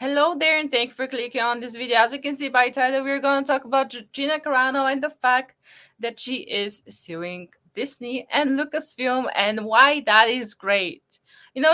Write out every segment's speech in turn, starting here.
Hello there, and thank you for clicking on this video. As you can see by title, we're going to talk about Gina Carano and the fact that she is suing Disney and Lucasfilm and why that is great.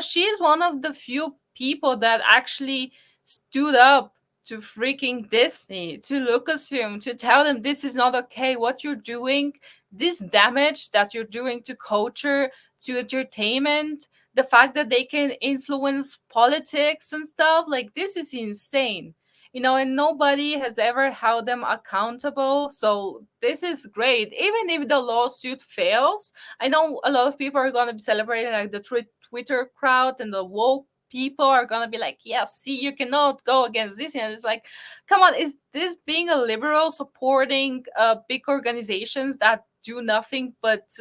She is one of the few people that actually stood up to freaking Disney, to Lucasfilm, to tell them this is not okay. What you're doing, this damage that you're doing to culture, to entertainment, the fact that they can influence politics and stuff, like, this is insane. And nobody has ever held them accountable, so this is great. Even if the lawsuit fails, I know a lot of people are going to be celebrating, like the Twitter crowd and the woke people are going to be like, yeah, see, you cannot go against this. And it's like, come on, is this being a liberal supporting big organizations that do nothing but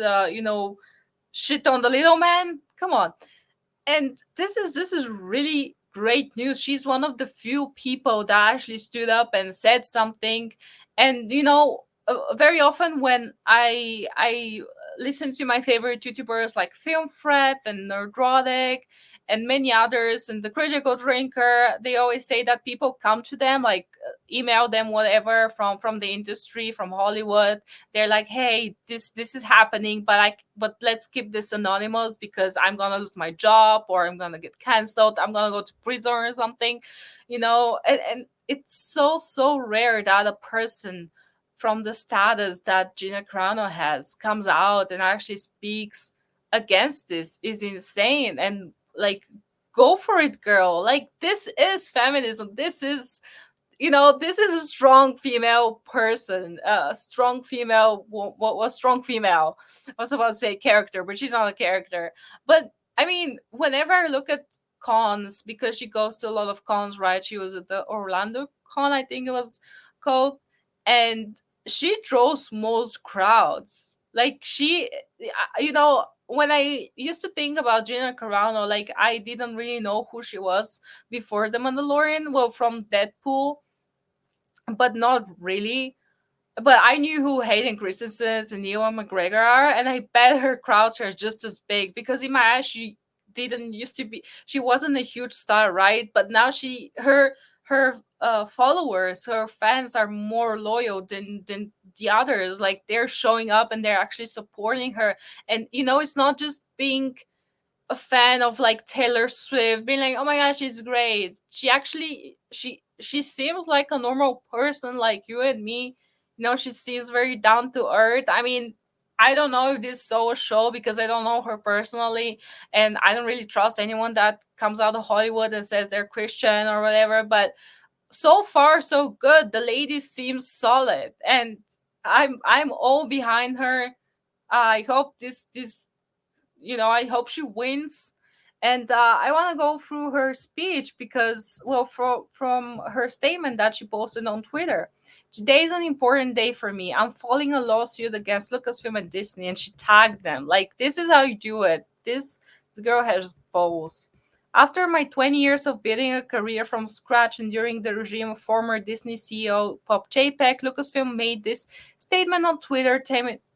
shit on the little man? Come on. And this is really great news. She's one of the few people that actually stood up and said something. And very often when I listen to my favorite YouTubers like Film Threat and Nerdrotic and many others and the Critical Drinker, they always say that people come to them, like, email them whatever from the industry, from Hollywood. They're like, hey, this is happening, but let's keep this anonymous because I'm gonna lose my job, or I'm gonna get canceled, I'm gonna go to prison or something. And it's so rare that a person from the status that Gina Carano has comes out and actually speaks against this. Is insane. And, like, go for it, girl. Like, this is feminism. This is a strong female person, a strong female. What was strong female? I was about to say character, but she's not a character. But I mean, whenever I look at cons, because she goes to a lot of cons, right? She was at the Orlando con, I think it was called, and she draws most crowds. Like, when I used to think about Gina Carano, like, I didn't really know who she was before The Mandalorian. Well, from Deadpool, but not really. But I knew who Hayden Christensen and Ewan McGregor are, and I bet her crowds are just as big, because in my eyes she wasn't a huge star, right? But now her followers, her fans are more loyal than the others. Like, they're showing up and they're actually supporting her. And it's not just being a fan of, like, Taylor Swift, being like, "Oh my gosh, she's great." She seems like a normal person, like you and me. She seems very down to earth. I mean, I don't know if this is so a show, because I don't know her personally, and I don't really trust anyone that comes out of Hollywood and says they're Christian or whatever. But so far, so good. The lady seems solid, and I'm all behind her. I hope I hope she wins. And I want to go through her speech because, well, from her statement that she posted on Twitter. Today is an important day for me. I'm filing a lawsuit against Lucasfilm and Disney, and she tagged them. Like, this is how you do it. This girl has balls. After my 20 years of building a career from scratch and during the regime of former Disney CEO Bob Chapek, Lucasfilm made this statement on Twitter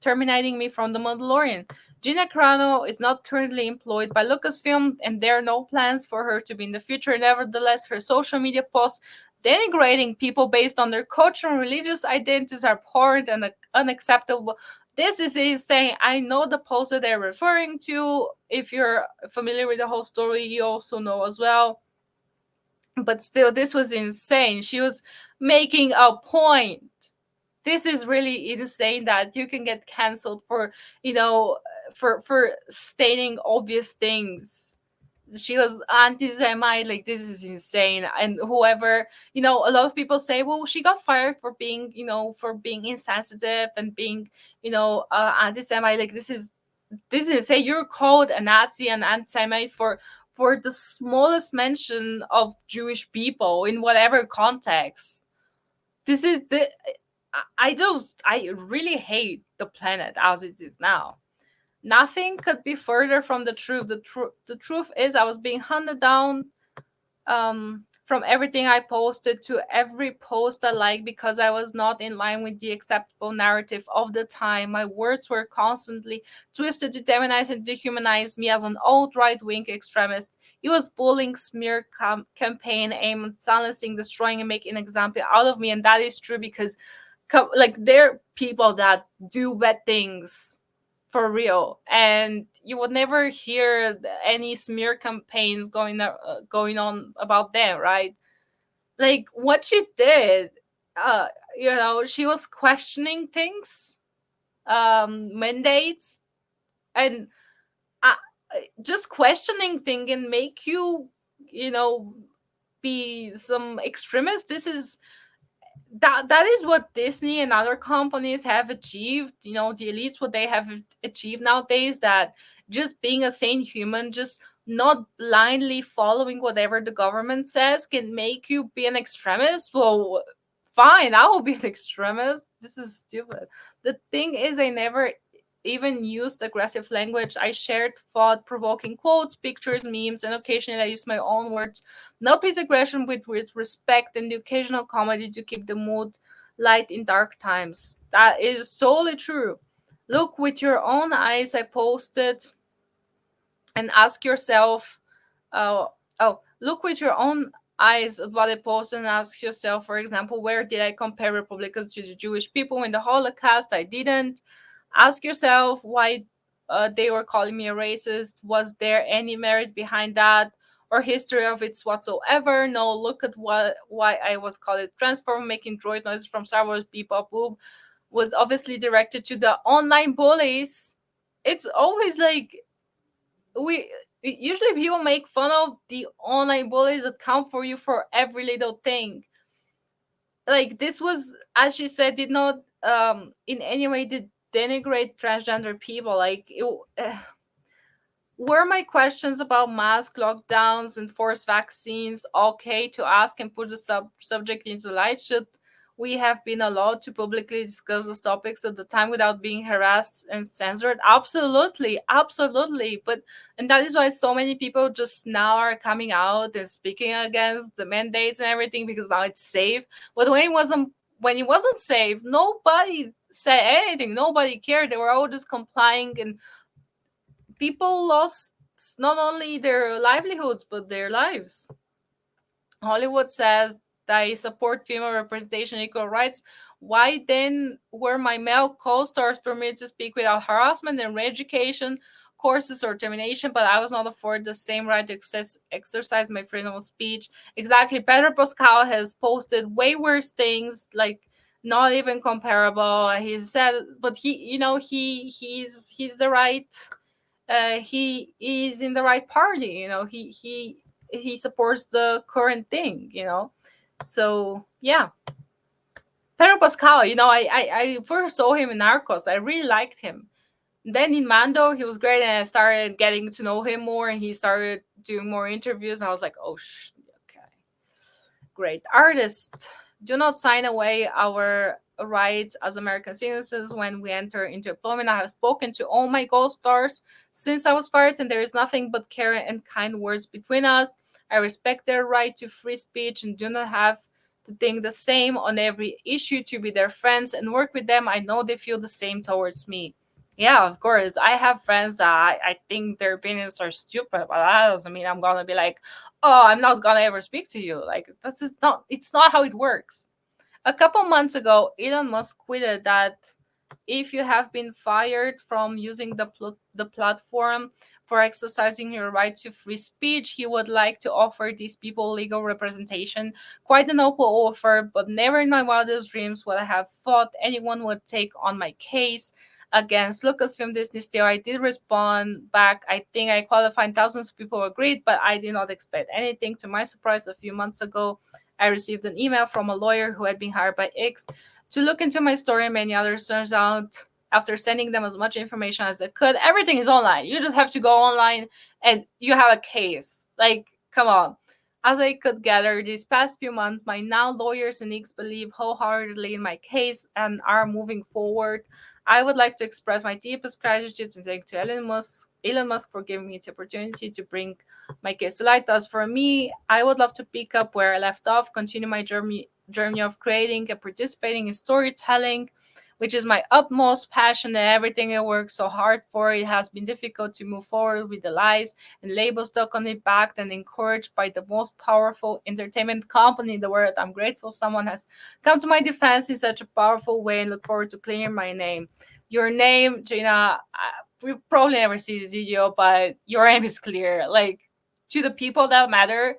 terminating me from The Mandalorian. Gina Carano is not currently employed by Lucasfilm, and there are no plans for her to be in the future. Nevertheless, her social media posts denigrating people based on their cultural and religious identities are abhorrent and unacceptable. This is insane. I know the post that they're referring to. If you're familiar with the whole story, you also know as well. But still, this was insane. She was making a point. This is really insane that you can get canceled for for stating obvious things. She was anti-Semite. Like, this is insane. And whoever, a lot of people say, well, she got fired for being insensitive and being anti-Semite. Like, this is say you're called a Nazi and anti-Semite for the smallest mention of Jewish people in whatever context. This is the I really hate the planet as it is now. Nothing could be further from the truth. The truth is, I was being hunted down, from everything I posted to every post I liked, because I was not in line with the acceptable narrative of the time. My words were constantly twisted to demonize and dehumanize me as an alt right wing extremist. It was bullying, smear campaign aimed at silencing, destroying, and making an example out of me. And that is true because, like, there are people that do bad things for real, and you would never hear any smear campaigns going on about them, right? Like what she did, uh, she was questioning things, mandates, and uh, just questioning thing and make you know be some extremist. This is that is what Disney and other companies have achieved. The elites, what they have achieved nowadays, that just being a sane human, just not blindly following whatever the government says, can make you be an extremist. Well, fine, I will be an extremist. This is stupid. The thing is, I never even used aggressive language. I shared thought provoking quotes, pictures, memes, and occasionally I used my own words. Not with aggression, but with respect and the occasional comedy to keep the mood light in dark times. That is solely true. Look with your own eyes, I posted, and ask yourself, uh, look with your own eyes at what I posted and ask yourself, for example, where did I compare Republicans to the Jewish people in the Holocaust? I didn't. Ask yourself why they were calling me a racist. Was there any merit behind that or history of it whatsoever? No, look at why I was called a transform, making droid noises from Star Wars, beep up boop, was obviously directed to the online bullies. It's always like we usually people make fun of the online bullies that come for you for every little thing. Like this was, as she said, did not in any way did denigrate transgender people. Like were my questions about mask lockdowns and forced vaccines okay to ask and put the subject into light? Should we have been allowed to publicly discuss those topics at the time without being harassed and censored? Absolutely, absolutely. But and that is why so many people just now are coming out and speaking against the mandates and everything, because now it's safe. But when it wasn't safe, nobody said anything. Nobody cared. They were all just complying, and people lost not only their livelihoods but their lives. Hollywood says they support female representation and equal rights. Why then were my male co-stars permitted to speak without harassment and re-education courses or termination, but I was not afforded the same right to exercise my freedom of speech? Exactly. Pedro Pascal has posted way worse things, like not even comparable. He said, but he's the right, he is in the right party. He supports the current thing. So yeah, Pedro Pascal. I first saw him in Narcos. I really liked him. Then in Mando, he was great, and I started getting to know him more, and he started doing more interviews. And I was like, oh, okay, great. Artists, do not sign away our rights as American citizens when we enter into employment. I have spoken to all my co-stars since I was fired, and there is nothing but care and kind words between us. I respect their right to free speech and do not have to think the same on every issue to be their friends and work with them. I know they feel the same towards me. Yeah, of course. I have friends that I think their opinions are stupid, but that doesn't mean I'm gonna be like, oh, I'm not gonna ever speak to you. Like that's just not. It's not how it works. A couple months ago, Elon Musk tweeted that if you have been fired from using the platform for exercising your right to free speech, he would like to offer these people legal representation. Quite a noble offer, but never in my wildest dreams would I have thought anyone would take on my case against Lucasfilm Disney. Still, I did respond back. I think I qualified. Thousands of people agreed, but I did not expect anything. To my surprise, a few months ago, I received an email from a lawyer who had been hired by X to look into my story and many others. Turns out, after sending them as much information as I could, everything is online. You just have to go online and you have a case. Like, come on. As I could gather these past few months, my now lawyers and X believe wholeheartedly in my case and are moving forward. I would like to express my deepest gratitude and thank to Elon Musk for giving me the opportunity to bring my case to light. As for me, I would love to pick up where I left off, continue my journey of creating and participating in storytelling which is my utmost passion and everything I work so hard for. It has been difficult to move forward with the lies and labels stuck on it, backed and encouraged by the most powerful entertainment company in the world. I'm grateful someone has come to my defense in such a powerful way and look forward to clearing my name. Your name, Gina, we probably never see this video, but your name is clear. Like, to the people that matter,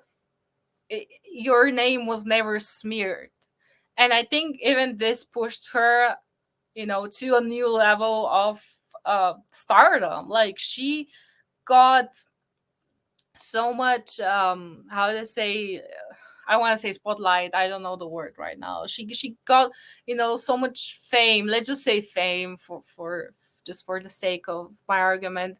your name was never smeared. And I think even this pushed her, to a new level of stardom. Like, she got so much, how to say, I want to say spotlight. I don't know the word right now. She got, so much fame. Let's just say fame for just for the sake of my argument.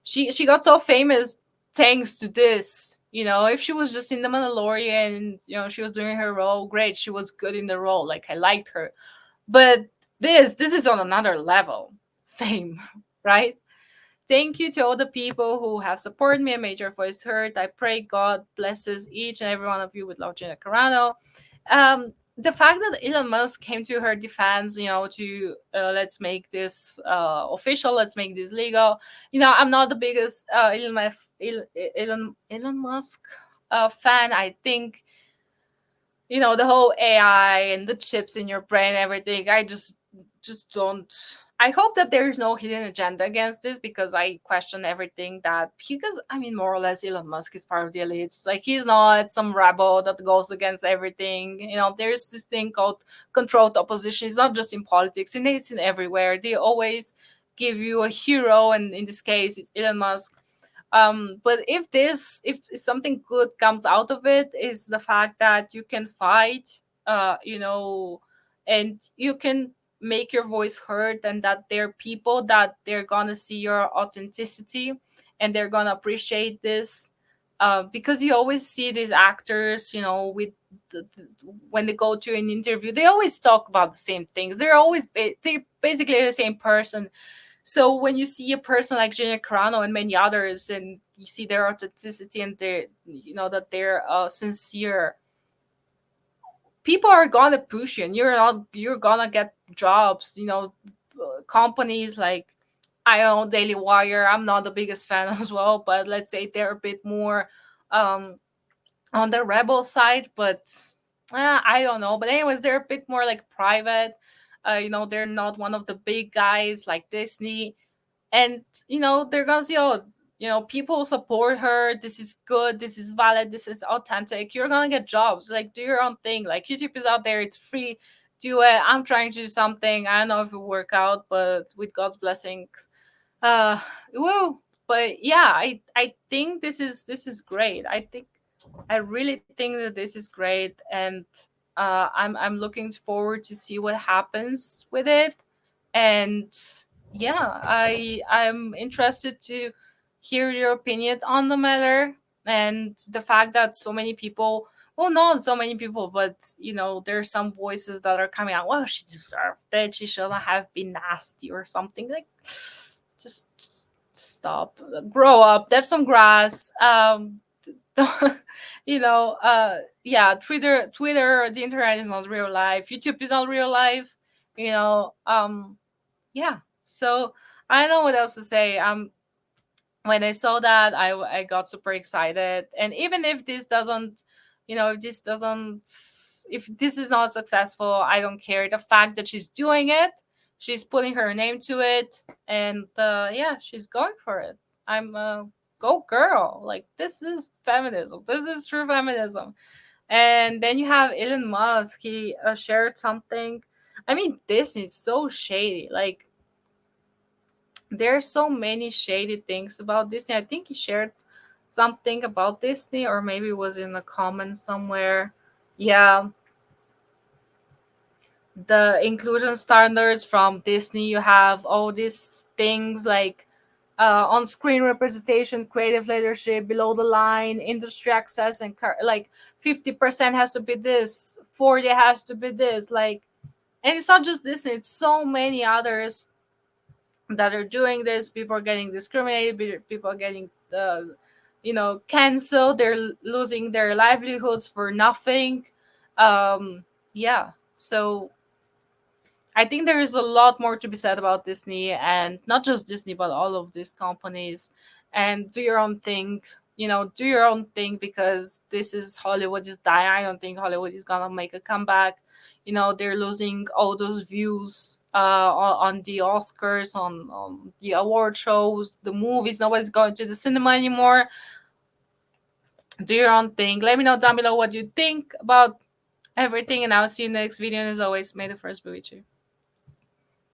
She got so famous thanks to this. If she was just in the Mandalorian and she was doing her role, great. She was good in the role. Like, I liked her. But this is on another level. Fame, right? Thank you to all the people who have supported me and made your voice heard. I pray God blesses each and every one of you with love, Gina Carano. The fact that Elon Musk came to her defense, to let's make this official, let's make this legal. I'm not the biggest Elon Musk fan. I think the whole AI and the chips in your brain, everything. I just don't. I hope that there's no hidden agenda against this, because I question everything that, because I mean, more or less, Elon Musk is part of the elites. Like, he's not some rebel that goes against everything. There's this thing called controlled opposition. It's not just in politics, it's in everywhere. They always give you a hero, and in this case, it's Elon Musk. But if something good comes out of it, is the fact that you can fight, and you can make your voice heard, and that there are people that they're gonna see your authenticity and they're gonna appreciate this. Because you always see these actors, with when they go to an interview, they always talk about the same things. They're basically the same person. So when you see a person like Gina Carano and many others, and you see their authenticity and that they're sincere, people are gonna push you, and you're gonna get jobs. Companies like, I own Daily Wire. I'm not the biggest fan as well, but let's say they're a bit more um on the rebel side, but I don't know. But anyways, they're a bit more like private. They're not one of the big guys like Disney, and they're gonna see, oh, people support her, this is good, this is valid, this is authentic, you're gonna get jobs. Like, do your own thing. Like, YouTube is out there, it's free, do it. I'm trying to do something, I don't know if it will work out, but with God's blessing, it will. But yeah, I think this is great. I really think that this is great, and I'm looking forward to see what happens with it. And yeah, I'm interested to hear your opinion on the matter, and the fact that so many people, well, not so many people, but there's some voices that are coming out, well, she deserved it, she shouldn't have been nasty or something. Like, just stop, grow up, there's some grass. Yeah, Twitter, the internet is not real life, YouTube is not real life. you know um yeah, so I don't know what else to say. When I saw that, I got super excited. And even if this doesn't, if this is not successful, I don't care. The fact that she's doing it, she's putting her name to it, and yeah, she's going for it. I'm go girl. Like, this is feminism. This is true feminism. And then you have Elon Musk. He shared something. I mean, Disney is so shady. Like, there's so many shady things about Disney. I think he shared something about Disney, or maybe it was in a comment somewhere. Yeah, the inclusion standards from Disney. You have all these things like on-screen representation, creative leadership, below the line, industry access, and like 50% has to be this, 40 has to be this. Like, and it's not just Disney; it's so many others that are doing this. People are getting discriminated, people are getting canceled, they're losing their livelihoods for nothing. um yeah, so I think there is a lot more to be said about Disney, and not just Disney, but all of these companies. And do your own thing, do your own thing, because this is Hollywood is dying. I don't think Hollywood is gonna make a comeback. They're losing all those views on the Oscars, on the award shows, the movies. Nobody's going to the cinema anymore. Do your own thing. Let me know down below what you think about everything, and I'll see you next video. And as always, may the first be with you.